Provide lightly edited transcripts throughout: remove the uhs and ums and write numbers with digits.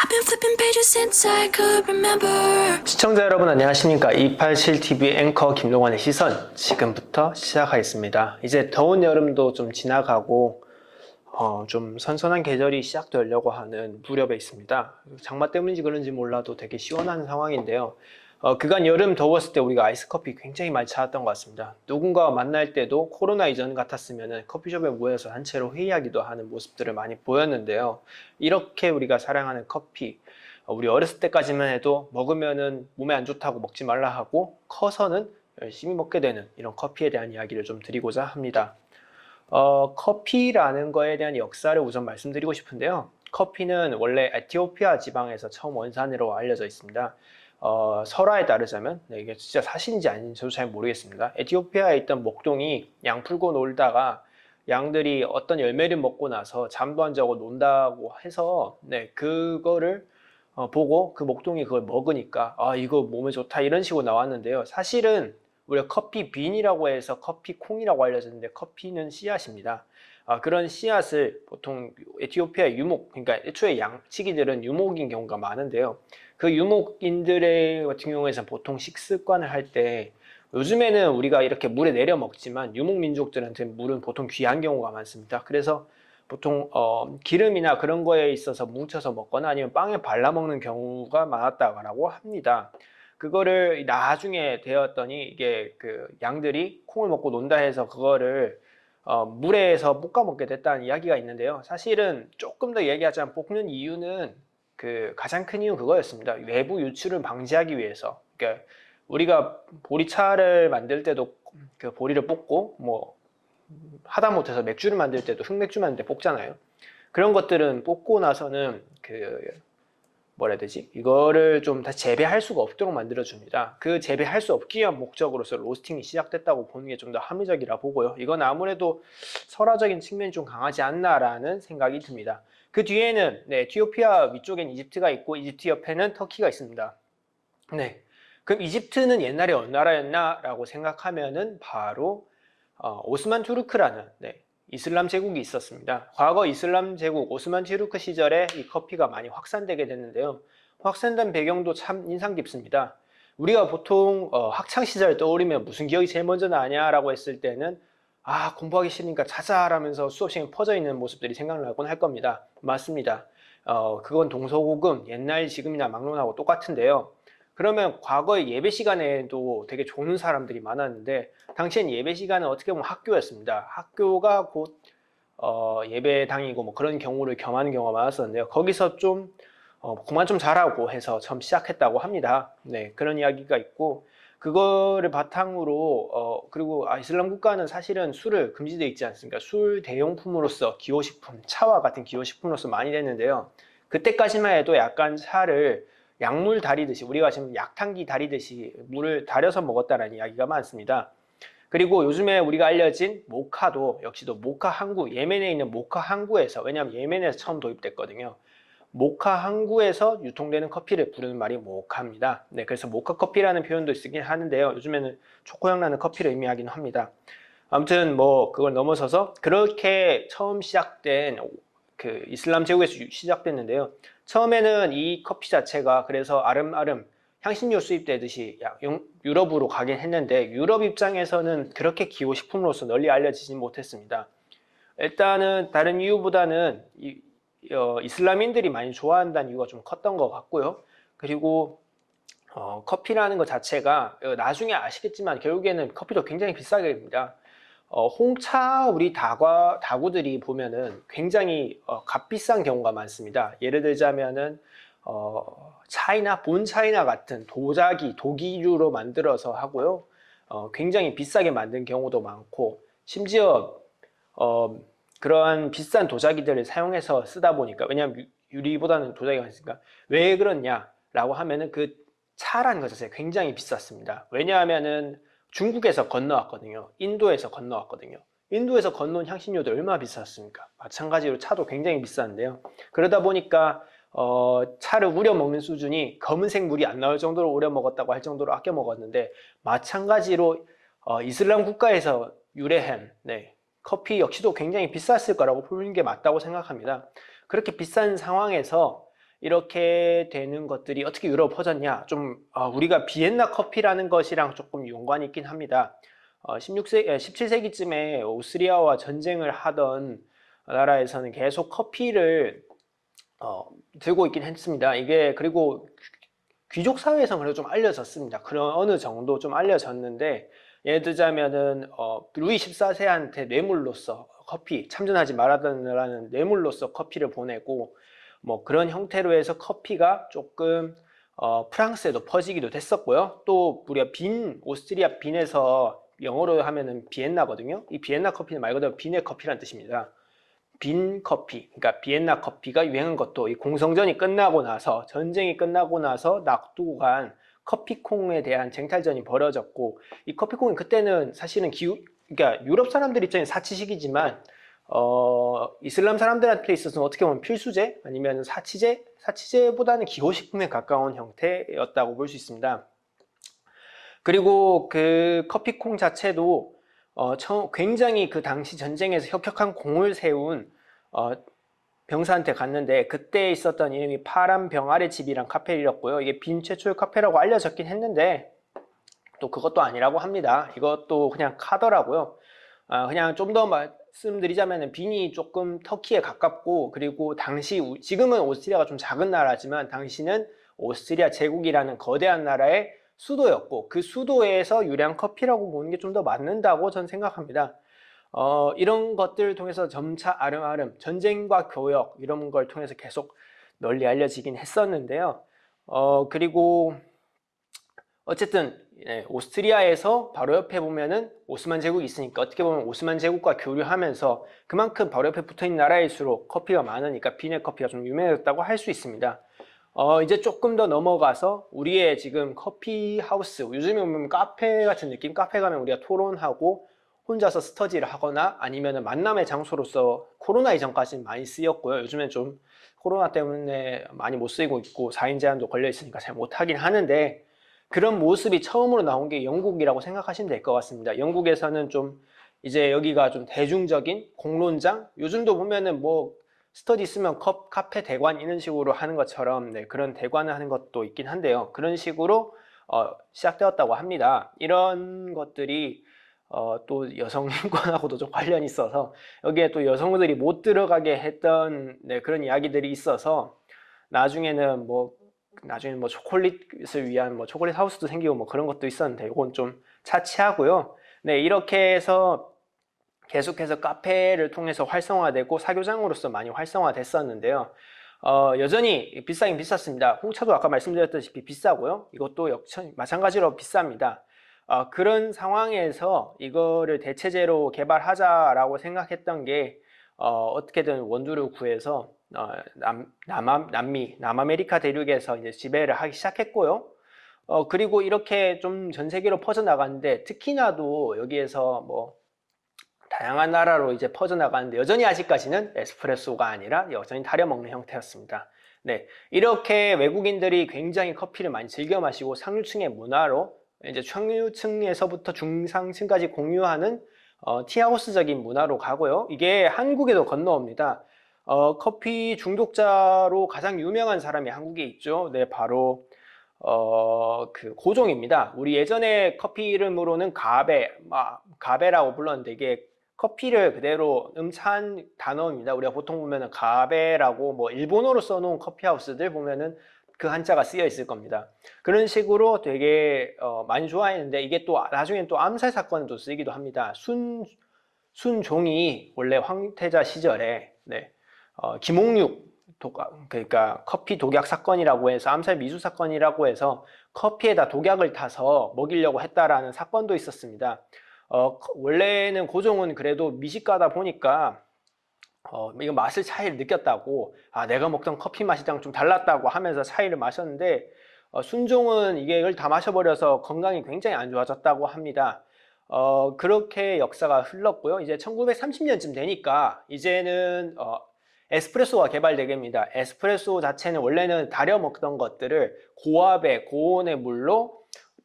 I've been flipping pages since I could remember. 시청자 여러분 안녕하십니까. 287TV 앵커 김동환의 시선 지금부터 시작하겠습니다. 이제 더운 여름도 좀 지나가고 좀 선선한 계절이 시작되려고 하는 무렵에 있습니다. 장마 때문인지 그런지 몰라도 되게 시원한 상황인데요. 그간 여름 더웠을 때 우리가 아이스커피 굉장히 많이 찾았던 것 같습니다. 누군가와 만날 때도 코로나 이전 같았으면 커피숍에 모여서 단체로 회의하기도 하는 모습들을 많이 보였는데요. 이렇게 우리가 사랑하는 커피, 우리 어렸을 때까지만 해도 먹으면은 몸에 안 좋다고 먹지 말라 하고 커서는 열심히 먹게 되는 이런 커피에 대한 이야기를 좀 드리고자 합니다. 커피라는 거에 대한 역사를 우선 말씀드리고 싶은데요. 커피는 원래 에티오피아 지방에서 처음 원산으로 알려져 있습니다. 설화에 따르자면 이게 진짜 사실인지 아닌지 저도 잘 모르겠습니다. 에티오피아에 있던 목동이 양 풀고 놀다가 양들이 어떤 열매를 먹고 나서 잠도 안 자고 논다고 해서 그거를 보고 그 목동이 그걸 먹으니까 이거 몸에 좋다 이런 식으로 나왔는데요. 사실은 우리가 커피 빈이라고 해서 커피 콩이라고 알려졌는데 커피는 씨앗입니다. 그런 씨앗을 보통 에티오피아 유목, 그러니까 애초에 양치기들은 유목인 경우가 많은데요. 그 유목인들의 같은 경우에는 보통 식습관을 할 때 요즘에는 우리가 이렇게 물에 내려 먹지만 유목 민족들한테 물은 보통 귀한 경우가 많습니다. 그래서 보통 기름이나 그런 거에 있어서 뭉쳐서 먹거나 아니면 빵에 발라 먹는 경우가 많았다고 합니다. 그거를 나중에 되었더니 이게 그 양들이 콩을 먹고 논다 해서 그거를 물에서 볶아 먹게 됐다는 이야기가 있는데요. 사실은 조금 더 얘기하자면 볶는 이유는 그 가장 큰 이유는 그거였습니다. 외부 유출을 방지하기 위해서. 그러니까 우리가 보리차를 만들 때도 그 보리를 볶고 뭐 하다못해서 맥주를 만들 때도 흑맥주 만들 때 볶잖아요. 그런 것들은 볶고 나서는 그 뭐라 해야 되지? 이거를 좀 다시 재배할 수가 없도록 만들어줍니다. 그 재배할 수 없기 위한 목적으로서 로스팅이 시작됐다고 보는 게 좀 더 합리적이라 보고요. 이건 아무래도 설화적인 측면이 좀 강하지 않나라는 생각이 듭니다. 그 뒤에는 에티오피아 위쪽엔 이집트가 있고 이집트 옆에는 터키가 있습니다. 그럼 이집트는 옛날에 어느 나라였나라고 생각하면은 바로 오스만 투르크라는 이슬람 제국이 있었습니다. 과거 이슬람 제국 오스만 투르크 시절에 이 커피가 많이 확산되게 됐는데요. 확산된 배경도 참 인상 깊습니다. 우리가 보통 학창 시절 떠오르면 무슨 기억이 제일 먼저 나냐라고 했을 때는 공부하기 싫으니까 자자라면서 수업 시간에 퍼져 있는 모습들이 생각나곤 할 겁니다. 맞습니다. 그건 동서고금 옛날 지금이나 막론하고 똑같은데요. 그러면 과거의 예배 시간에도 되게 좋은 사람들이 많았는데 당시엔 예배 시간은 어떻게 보면 학교였습니다. 학교가 곧 예배당이고 뭐 그런 경우를 겸하는 경우가 많았었는데요. 거기서 좀 그만 좀 잘하고 해서 처음 시작했다고 합니다. 그런 이야기가 있고 그거를 바탕으로 그리고 이슬람 국가는 사실은 술을 금지되어 있지 않습니까? 술 대용품으로서 기호식품, 차와 같은 기호식품으로서 많이 됐는데요. 그때까지만 해도 약간 차를 약물 다리듯이 우리가 지금 약탕기 다리듯이 물을 달여서 먹었다는 이야기가 많습니다. 그리고 요즘에 우리가 알려진 모카도 역시도 모카 항구, 예멘에 있는 모카 항구에서, 왜냐하면 예멘에서 처음 도입됐거든요. 모카 항구에서 유통되는 커피를 부르는 말이 모카입니다. 그래서 모카 커피라는 표현도 쓰긴 하는데요. 요즘에는 초코향 나는 커피를 의미하긴 합니다. 아무튼 뭐 그걸 넘어서서 그렇게 처음 시작된 그 이슬람 제국에서 시작됐는데요. 처음에는 이 커피 자체가 그래서 아름아름 향신료 수입되듯이 유럽으로 가긴 했는데 유럽 입장에서는 그렇게 기호식품으로서 널리 알려지진 못했습니다. 일단은 다른 이유보다는 이슬람인들이 많이 좋아한다는 이유가 좀 컸던 것 같고요. 그리고 커피라는 것 자체가 나중에 아시겠지만 결국에는 커피도 굉장히 비싸게 됩니다. 홍차 우리 다구들이 보면은 굉장히 값비싼 경우가 많습니다. 예를 들자면은 차이나 본 차이나 같은 도자기, 도기류로 만들어서 하고요. 굉장히 비싸게 만든 경우도 많고 심지어 그러한 비싼 도자기들을 사용해서 쓰다 보니까 왜냐하면 유리보다는 도자기가 있으니까 왜 그러냐라고 하면은 그 차라는 것 자체가 굉장히 비쌌습니다. 왜냐하면은 중국에서 건너왔거든요. 인도에서 건너왔거든요. 인도에서 건너온 향신료도 얼마나 비쌌습니까? 마찬가지로 차도 굉장히 비싼데요. 그러다 보니까 차를 우려 먹는 수준이 검은색 물이 안 나올 정도로 우려 먹었다고 할 정도로 아껴 먹었는데 마찬가지로 이슬람 국가에서 유래한 커피 역시도 굉장히 비쌌을 거라고 보는 게 맞다고 생각합니다. 그렇게 비싼 상황에서 이렇게 되는 것들이 어떻게 유럽 퍼졌냐? 좀 우리가 비엔나 커피라는 것이랑 조금 연관이 있긴 합니다. 17세기쯤에 오스트리아와 전쟁을 하던 나라에서는 계속 커피를 들고 있긴 했습니다. 이게 그리고 귀족 사회에서는 그래도 좀 알려졌습니다. 그런 어느 정도 좀 알려졌는데 예를 들자면은 루이 14세한테 뇌물로서 커피 참전하지 말아달라는 뇌물로서 커피를 보내고 뭐 그런 형태로 해서 커피가 조금 프랑스에도 퍼지기도 됐었고요. 또 우리가 오스트리아 빈에서 영어로 하면은 비엔나거든요. 이 비엔나 커피는 말 그대로 빈의 커피라는 뜻입니다. 빈 커피, 그러니까 비엔나 커피가 유행한 것도 이 공성전이 끝나고 나서 전쟁이 끝나고 나서 낙두간 커피콩에 대한 쟁탈전이 벌어졌고 이 커피콩이 그때는 사실은 그러니까 유럽 사람들 입장에 사치식이지만 이슬람 사람들한테 있어서는 어떻게 보면 필수제 아니면 사치제보다는 기호식품에 가까운 형태였다고 볼 수 있습니다. 그리고 그 커피콩 자체도 굉장히 그 당시 전쟁에서 혁혁한 공을 세운 병사한테 갔는데 그때 있었던 이름이 파란 병아래 집이란 카페였고요. 이게 빈 최초의 카페라고 알려졌긴 했는데 또 그것도 아니라고 합니다. 이것도 그냥 카더라고요. 그냥 좀 더 말씀드리자면 빈이 조금 터키에 가깝고 그리고 지금은 오스트리아가 좀 작은 나라지만 당시는 오스트리아 제국이라는 거대한 나라의 수도였고 그 수도에서 유래한 커피라고 보는 게 좀 더 맞는다고 전 생각합니다. 이런 것들을 통해서 점차 아름아름 전쟁과 교역 이런 걸 통해서 계속 널리 알려지긴 했었는데요. 그리고 어쨌든 오스트리아에서 바로 옆에 보면은 오스만 제국이 있으니까 어떻게 보면 오스만 제국과 교류하면서 그만큼 바로 옆에 붙어있는 나라일수록 커피가 많으니까 빈의 커피가 좀 유명해졌다고 할 수 있습니다. 이제 조금 더 넘어가서 우리의 지금 커피 하우스, 요즘에 보면 카페 같은 느낌, 카페 가면 우리가 토론하고 혼자서 스터디를 하거나 아니면 만남의 장소로서 코로나 이전까지는 많이 쓰였고요. 요즘엔 좀 코로나 때문에 많이 못 쓰이고 있고 4인 제한도 걸려 있으니까 잘 못하긴 하는데 그런 모습이 처음으로 나온 게 영국이라고 생각하시면 될 것 같습니다. 영국에서는 좀 이제 여기가 좀 대중적인 공론장, 요즘도 보면은 뭐 스터디 있으면 카페 대관 이런 식으로 하는 것처럼 그런 대관을 하는 것도 있긴 한데요. 그런 식으로 시작되었다고 합니다. 이런 것들이 또 여성 인권하고도 좀 관련이 있어서 여기에 또 여성들이 못 들어가게 했던 그런 이야기들이 있어서 나중에는 뭐 초콜릿을 위한 뭐 초콜릿 하우스도 생기고 뭐 그런 것도 있었는데 이건 좀 차치하고요. 이렇게 해서 계속해서 카페를 통해서 활성화되고 사교장으로서 많이 활성화됐었는데요. 여전히 비싸긴 비쌌습니다. 홍차도 아까 말씀드렸다시피 비싸고요. 이것도 마찬가지로 비쌉니다. 그런 상황에서 이거를 대체제로 개발하자라고 생각했던 게 어떻게든 원두를 구해서 남아메리카 대륙에서 이제 지배를 하기 시작했고요. 그리고 이렇게 좀 전 세계로 퍼져나갔는데 특히나도 여기에서 뭐 다양한 나라로 이제 퍼져나가는데 여전히 아직까지는 에스프레소가 아니라 여전히 타려 먹는 형태였습니다. 이렇게 외국인들이 굉장히 커피를 많이 즐겨 마시고 상류층의 문화로 이제 상류층에서부터 중상층까지 공유하는 티하우스적인 문화로 가고요. 이게 한국에도 건너옵니다. 커피 중독자로 가장 유명한 사람이 한국에 있죠. 바로 그 고종입니다. 우리 예전에 커피 이름으로는 가베라고 불렀는데 이게 커피를 그대로 음찬 단어입니다. 우리가 보통 보면은 가베라고 뭐 일본어로 써놓은 커피하우스들 보면은 그 한자가 쓰여 있을 겁니다. 그런 식으로 되게 많이 좋아했는데 이게 또 나중엔 또 암살 사건도 쓰이기도 합니다. 순종이 원래 황태자 시절에 김홍육 그러니까 커피 독약 사건이라고 해서 암살 미수 사건이라고 해서 커피에다 독약을 타서 먹이려고 했다라는 사건도 있었습니다. 원래는 고종은 그래도 미식가다 보니까 이거 맛을 차이를 느꼈다고 내가 먹던 커피 맛이랑 좀 달랐다고 하면서 차이를 마셨는데 순종은 이걸 다 마셔버려서 건강이 굉장히 안 좋아졌다고 합니다. 그렇게 역사가 흘렀고요. 이제 1930년쯤 되니까 이제는 에스프레소가 개발되게 됩니다. 에스프레소 자체는 원래는 달여 먹던 것들을 고압의 고온의 물로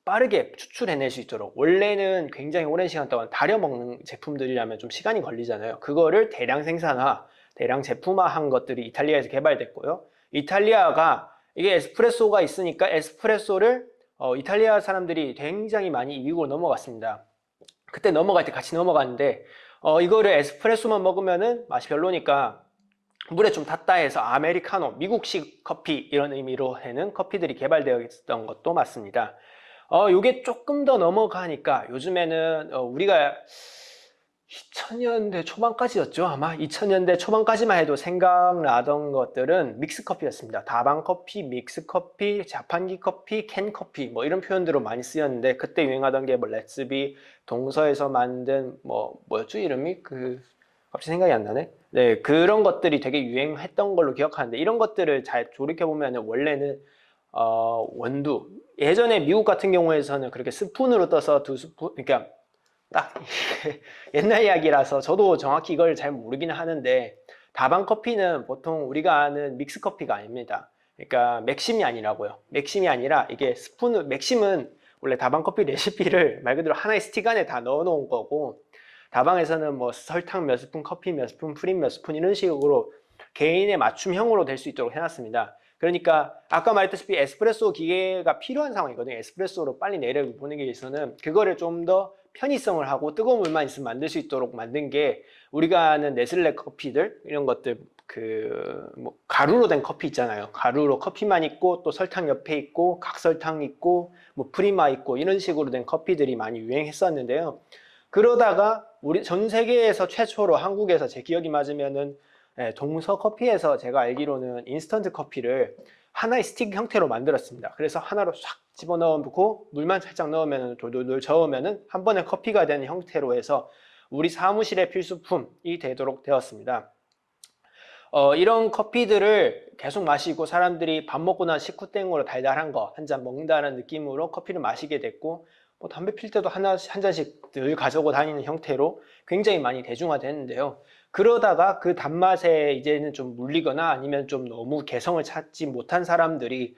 빠르게 추출해낼 수 있도록 원래는 굉장히 오랜 시간 동안 달여 먹는 제품들이라면 좀 시간이 걸리잖아요. 그거를 대량 생산화, 대량 제품화한 것들이 이탈리아에서 개발됐고요. 이탈리아가 이게 에스프레소가 있으니까 에스프레소를 이탈리아 사람들이 굉장히 많이 미국으로 넘어갔습니다. 그때 넘어갈 때 같이 넘어갔는데 이거를 에스프레소만 먹으면은 맛이 별로니까 물에 좀 탔다 해서 아메리카노, 미국식 커피 이런 의미로 하는 커피들이 개발되어 있었던 것도 맞습니다. 요게 조금 더 넘어가니까 요즘에는 우리가 2000년대 초반까지였죠. 아마 2000년대 초반까지만 해도 생각나던 것들은 믹스커피였습니다. 다방커피, 믹스커피, 자판기 커피, 캔커피 뭐 이런 표현들로 많이 쓰였는데 그때 유행하던 게 뭐 레츠비, 동서에서 만든 뭐였죠 이름이? 갑자기 생각이 안 나네. 네, 그런 것들이 되게 유행했던 걸로 기억하는데 이런 것들을 잘 조립해보면 원래는 원두 예전에 미국 같은 경우에서는 그렇게 스푼으로 떠서 두 스푼 그러니까 딱 옛날 이야기라서 저도 정확히 이걸 잘 모르기는 하는데 다방 커피는 보통 우리가 아는 믹스 커피가 아닙니다. 그러니까 맥심이 아니라고요. 맥심이 아니라 이게 스푼 맥심은 원래 다방 커피 레시피를 말 그대로 하나의 스틱 안에 다 넣어 놓은 거고 다방에서는 뭐 설탕 몇 스푼, 커피 몇 스푼, 프림 몇 스푼 이런 식으로 개인의 맞춤형으로 될 수 있도록 해놨습니다. 그러니까 아까 말했다시피 에스프레소 기계가 필요한 상황이거든요. 에스프레소로 빨리 내려보내기 위해서는 그거를 좀 더 편의성을 하고 뜨거운 물만 있으면 만들 수 있도록 만든 게 우리가 아는 네슬레 커피들 이런 것들 뭐 가루로 된 커피 있잖아요. 가루로 커피만 있고 또 설탕 옆에 있고 각설탕 있고 뭐 프리마 있고 이런 식으로 된 커피들이 많이 유행했었는데요. 그러다가 우리 전 세계에서 최초로 한국에서 제 기억이 맞으면은 동서 커피에서 제가 알기로는 인스턴트 커피를 하나의 스틱 형태로 만들었습니다. 그래서 하나로 싹 집어넣고 물만 살짝 넣으면 돌돌돌 저으면은 한 번에 커피가 되는 형태로 해서 우리 사무실의 필수품이 되도록 되었습니다. 이런 커피들을 계속 마시고 사람들이 밥 먹고 난 식후땡으로 달달한 거 한 잔 먹는다는 느낌으로 커피를 마시게 됐고 뭐 담배 필 때도 한 잔씩 늘 가져고 다니는 형태로 굉장히 많이 대중화됐는데요. 그러다가 그 단맛에 이제는 좀 물리거나 아니면 좀 너무 개성을 찾지 못한 사람들이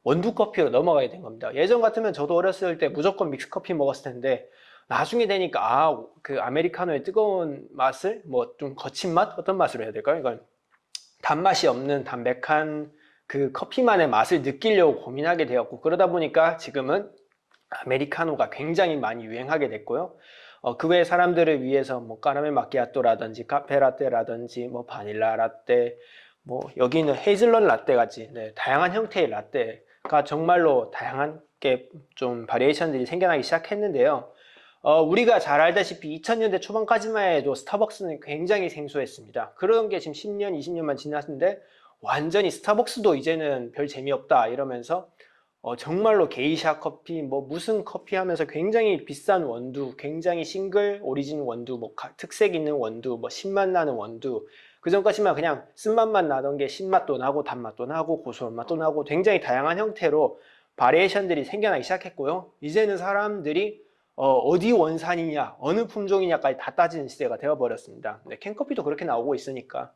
원두 커피로 넘어가게 된 겁니다. 예전 같으면 저도 어렸을 때 무조건 믹스 커피 먹었을 텐데 나중에 되니까 그 아메리카노의 뜨거운 맛을 뭐 좀 거친 맛? 어떤 맛으로 해야 될까요? 이건 단맛이 없는 담백한 그 커피만의 맛을 느끼려고 고민하게 되었고 그러다 보니까 지금은 아메리카노가 굉장히 많이 유행하게 됐고요. 그 외에 사람들을 위해서 뭐 까라멜 마키아토라든지 카페 라떼라든지 뭐 바닐라 라떼 뭐 여기는 헤이즐넛 라떼 같이 다양한 형태의 라떼가 정말로 다양한 게 좀 바리에이션들이 생겨나기 시작했는데요. 우리가 잘 알다시피 2000년대 초반까지만 해도 스타벅스는 굉장히 생소했습니다. 그런 게 지금 10년, 20년만 지났는데 완전히 스타벅스도 이제는 별 재미없다 이러면서 정말로 게이샤 커피, 뭐 무슨 커피 하면서 굉장히 비싼 원두, 굉장히 싱글 오리진 원두, 뭐 특색 있는 원두, 뭐 신맛 나는 원두. 그 전까지만 그냥 쓴맛만 나던 게 신맛도 나고 단맛도 나고 고소한 맛도 나고 굉장히 다양한 형태로 바리에이션들이 생겨나기 시작했고요. 이제는 사람들이 어디 원산이냐, 어느 품종이냐까지 다 따지는 시대가 되어버렸습니다. 캔커피도 그렇게 나오고 있으니까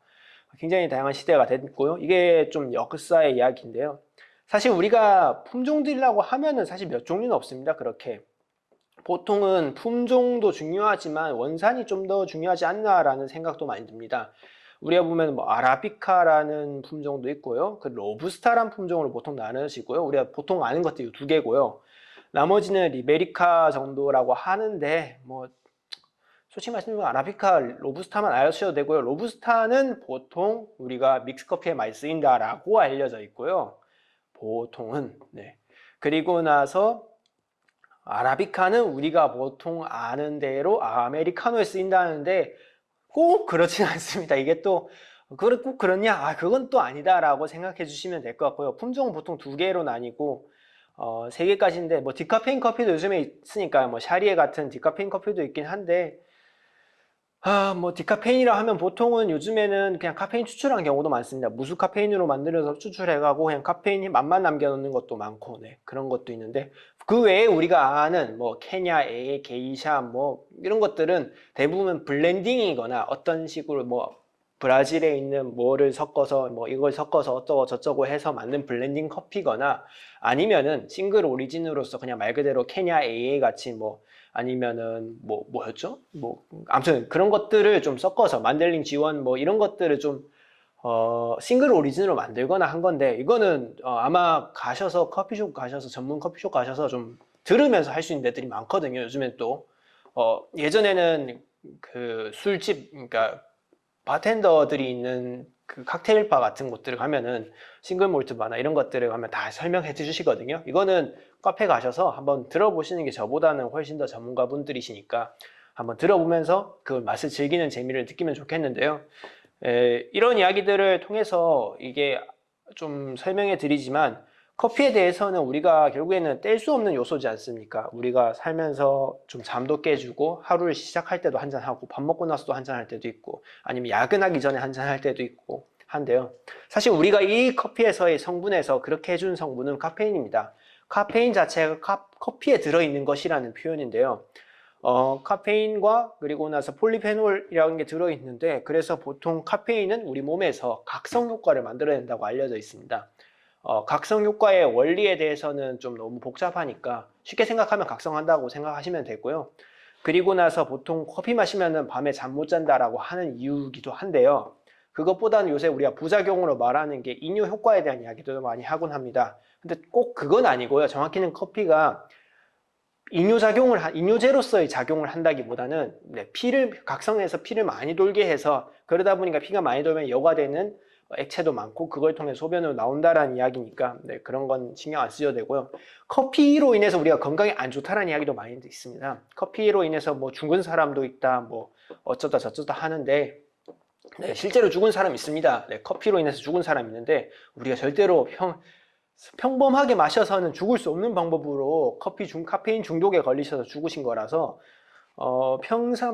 굉장히 다양한 시대가 됐고요. 이게 좀 역사의 이야기인데요. 사실 우리가 품종들이라고 하면은 사실 몇 종류는 없습니다. 그렇게 보통은 품종도 중요하지만 원산이 좀 더 중요하지 않나라는 생각도 많이 듭니다. 우리가 보면 뭐 아라비카라는 품종도 있고요. 그 로부스타라는 품종으로 보통 나누시고요. 우리가 보통 아는 것들이 두 개고요. 나머지는 리베리카 정도라고 하는데 뭐 솔직히 말씀드리면 아라비카, 로부스타만 아셔도 되고요. 로부스타는 보통 우리가 믹스커피에 많이 쓰인다라고 알려져 있고요. 보통은 그리고 나서 아라비카는 우리가 보통 아는 대로 아메리카노에 쓰인다는데 꼭 그렇진 않습니다. 이게 또 꼭 그렇냐? 그건 또 아니다라고 생각해 주시면 될 것 같고요. 품종은 보통 두 개로 나뉘고 세 개까지인데 뭐 디카페인 커피도 요즘에 있으니까 뭐 샤리에 같은 디카페인 커피도 있긴 한데 뭐 디카페인이라 하면 보통은 요즘에는 그냥 카페인 추출한 경우도 많습니다. 무수 카페인으로 만들어서 추출해가고 그냥 카페인 맛만 남겨놓는 것도 많고 그런 것도 있는데 그 외에 우리가 아는 뭐 케냐, 에, 게이샤 뭐 이런 것들은 대부분 블렌딩이거나 어떤 식으로 뭐 브라질에 있는 뭐를 섞어서 뭐 이걸 섞어서 어쩌고 저쩌고 해서 만든 블렌딩 커피거나 아니면은 싱글 오리진으로서 그냥 말 그대로 케냐 AA 같이 뭐 아니면은 뭐였죠? 뭐 아무튼 그런 것들을 좀 섞어서 만델링 지원 뭐 이런 것들을 좀 싱글 오리진으로 만들거나 한 건데, 이거는 아마 가셔서 커피숍 가셔서, 전문 커피숍 가셔서 좀 들으면서 할 수 있는 데들이 많거든요. 요즘엔 또 예전에는 그 술집, 그러니까 바텐더들이 있는 그 칵테일 바 같은 곳들을 가면은 싱글 몰트 바나 이런 것들을 가면 다 설명해 주시거든요. 이거는 카페 가셔서 한번 들어보시는 게 저보다는 훨씬 더 전문가 분들이시니까 한번 들어보면서 그 맛을 즐기는 재미를 느끼면 좋겠는데요. 이런 이야기들을 통해서 이게 좀 설명해 드리지만, 커피에 대해서는 우리가 결국에는 뗄 수 없는 요소지 않습니까? 우리가 살면서 좀 잠도 깨주고, 하루를 시작할 때도 한잔하고, 밥 먹고 나서도 한잔할 때도 있고, 아니면 야근하기 전에 한잔할 때도 있고 한데요. 사실 우리가 이 커피에서의 성분에서 그렇게 해준 성분은 카페인입니다. 카페인 자체가 커피에 들어있는 것이라는 표현인데요. 카페인과 그리고 나서 폴리페놀이라는 게 들어있는데, 그래서 보통 카페인은 우리 몸에서 각성 효과를 만들어낸다고 알려져 있습니다. 각성 효과의 원리에 대해서는 좀 너무 복잡하니까 쉽게 생각하면 각성한다고 생각하시면 되고요. 그리고 나서 보통 커피 마시면은 밤에 잠 못 잔다라고 하는 이유기도 한데요. 그것보다는 요새 우리가 부작용으로 말하는 게 이뇨 효과에 대한 이야기도 많이 하곤 합니다. 근데 꼭 그건 아니고요. 정확히는 커피가 이뇨제로서의 작용을 한다기보다는 피를 각성해서 피를 많이 돌게 해서, 그러다 보니까 피가 많이 돌면 여과되는 액체도 많고 그걸 통해 소변으로 나온다라는 이야기니까 그런 건 신경 안 쓰셔도 되고요. 커피로 인해서 우리가 건강에 안 좋다라는 이야기도 많이 있습니다. 커피로 인해서 뭐 죽은 사람도 있다, 뭐 어쩌다 저쩌다 하는데, 실제로 죽은 사람 있습니다. 커피로 인해서 죽은 사람 있는데, 우리가 절대로 평범하게 마셔서는 죽을 수 없는 방법으로 카페인 중독에 걸리셔서 죽으신 거라서,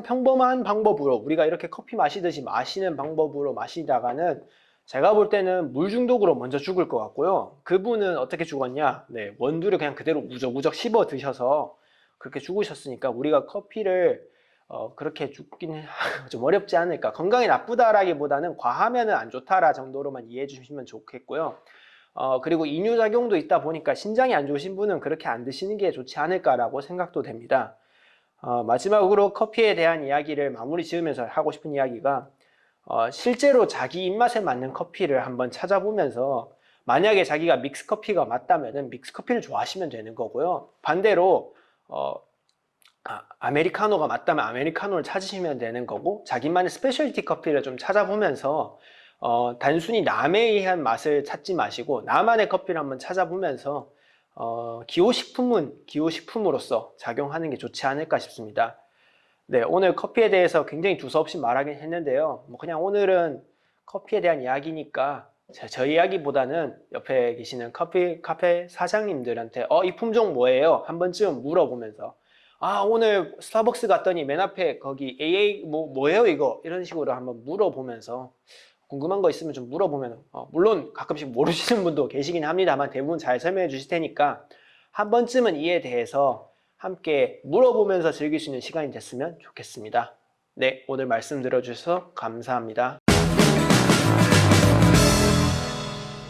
평범한 방법으로 우리가 이렇게 커피 마시듯이 마시는 방법으로 마시다가는 제가 볼 때는 물 중독으로 먼저 죽을 것 같고요. 그분은 어떻게 죽었냐? 원두를 그냥 그대로 무적무적 씹어 드셔서 그렇게 죽으셨으니까, 우리가 커피를 그렇게 죽기는 좀 어렵지 않을까. 건강에 나쁘다라기보다는 과하면은 안 좋다라 정도로만 이해해 주시면 좋겠고요. 그리고 이뇨작용도 있다 보니까 신장이 안 좋으신 분은 그렇게 안 드시는 게 좋지 않을까라고 생각도 됩니다. 마지막으로 커피에 대한 이야기를 마무리 지으면서 하고 싶은 이야기가, 실제로 자기 입맛에 맞는 커피를 한번 찾아보면서, 만약에 자기가 믹스커피가 맞다면은 믹스커피를 좋아하시면 되는 거고요. 반대로 아메리카노가 맞다면 아메리카노를 찾으시면 되는 거고, 자기만의 스페셜티 커피를 좀 찾아보면서 단순히 남에 의한 맛을 찾지 마시고 나만의 커피를 한번 찾아보면서 기호식품은 기호식품으로서 작용하는 게 좋지 않을까 싶습니다. 네, 오늘 커피에 대해서 굉장히 두서없이 말하긴 했는데요. 뭐 그냥 오늘은 커피에 대한 이야기니까 저 이야기보다는 옆에 계시는 카페 사장님들한테 이 품종 뭐예요? 한 번쯤 물어보면서, 오늘 스타벅스 갔더니 맨 앞에 거기 AA 뭐예요 이거? 이런 식으로 한번 물어보면서, 궁금한 거 있으면 좀 물어보면, 물론 가끔씩 모르시는 분도 계시긴 합니다만 대부분 잘 설명해 주실 테니까 한 번쯤은 이에 대해서 함께 물어보면서 즐길 수 있는 시간이 됐으면 좋겠습니다. 네, 오늘 말씀 들어주셔서 감사합니다.